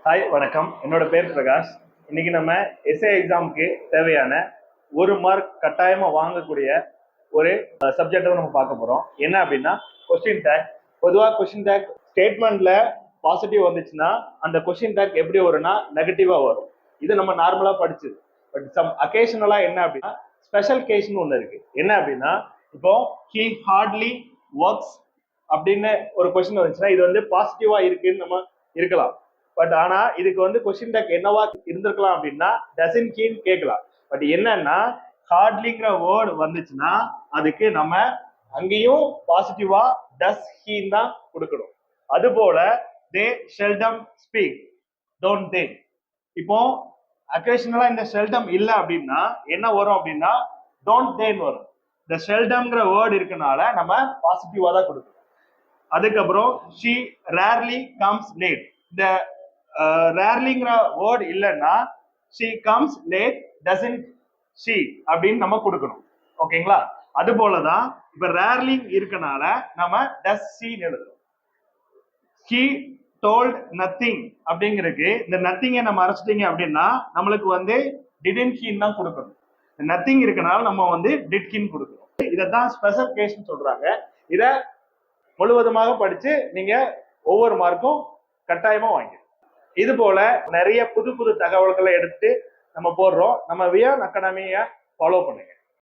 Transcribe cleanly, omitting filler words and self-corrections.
Hi வணக்கம். என்னோட பேர் பிரகாஷ். இன்னைக்கு நம்ம எஸ்ஏ எக்ஸாமுக்கு தேவையான 1 மார்க் கட்டாயமா வாங்கக்கூடிய ஒரு சப்ஜெக்டை நம்ம பார்க்க போறோம். என்ன அப்படின்னா கொஸ்டின் டேக். பொதுவாக கொஸ்டின் டேக் ஸ்டேட்மெண்ட்ல பாசிட்டிவ் வந்துச்சுன்னா அந்த கொஸ்டின் டேக் எப்படி வரும்னா நெகட்டிவா வரும். இது நம்ம நார்மலா படிச்சது. பட் சம் அகேஷனலா என்ன அப்படின்னா ஸ்பெஷல் கேஸ்னு ஒன்று இருக்கு. என்ன அப்படின்னா இப்போ ஹி ஹார்ட்லி ஒர்க்ஸ் அப்படின்னு ஒரு கொஸ்டின் வந்துச்சுன்னா இது வந்து பாசிட்டிவா இருக்குன்னு நம்ம இருக்கலாம். பட் ஆனா இதுக்கு வந்து கொஸ்டின் டேக் என்னவா இருந்திருக்கலாம் அப்படின்னா டசன் ஹீன்னு கேட்கலாம். பட் என்னன்னா ஹார்ட்லிங்கிற வேர்டு வந்துச்சுன்னா அதுக்கு நம்ம அங்கேயும் பாசிட்டிவா டஸ் ஹீன் தான் கொடுக்கணும். அது போல தே ஷெல்டம் ஸ்பீக் டோன்ட் தே. இப்போ அக்கேஷனலா இந்த ஷெல்டம் இல்லை அப்படின்னா என்ன வரும் அப்படின்னா டோன்ட் தேன் வரும். இந்த ஷெல்டம்ங்கிற வேர்டு இருக்கனால நம்ம பாசிட்டிவா தான் கொடுக்கணும். அதுக்கப்புறம் ஷி ரேர்லி கம்ஸ் லேட். இந்த ரேர்லிங்கிற வேர்ட் இல்லைன்னா she comes late doesn't she அப்படின்னு நம்ம கொடுக்கணும். ஓகேங்களா? அது போலதான் இப்ப ரேர்லிங் இருக்கனால நம்ம டஸ் ஷீன்னு எழுதுறோம். ஹி டோல்ட் நத்திங் அப்படிங்கிறதுக்கு இந்த நத்திங்கை நம்ம அரைச்சிட்டீங்க அப்படின்னா நம்மளுக்கு வந்து டிடன்ட் ஹீன் தான் கொடுக்கணும். நத்திங் இருக்கனால நம்ம வந்து டிட் ஹீன் கொடுக்கணும். இதைதான் ஸ்பெஷல் கேஸ்ன்னு சொல்றாங்க. இதை முழுவதுமாக படிச்சு நீங்க ஒவ்வொரு மார்க்கும் கட்டாயமா வாங்க. இது போல நிறைய புது புது தகவல்களை எடுத்து நம்ம போடுறோம். நம்ம வியான் அகாடமியை ஃபாலோ பண்ணுங்க.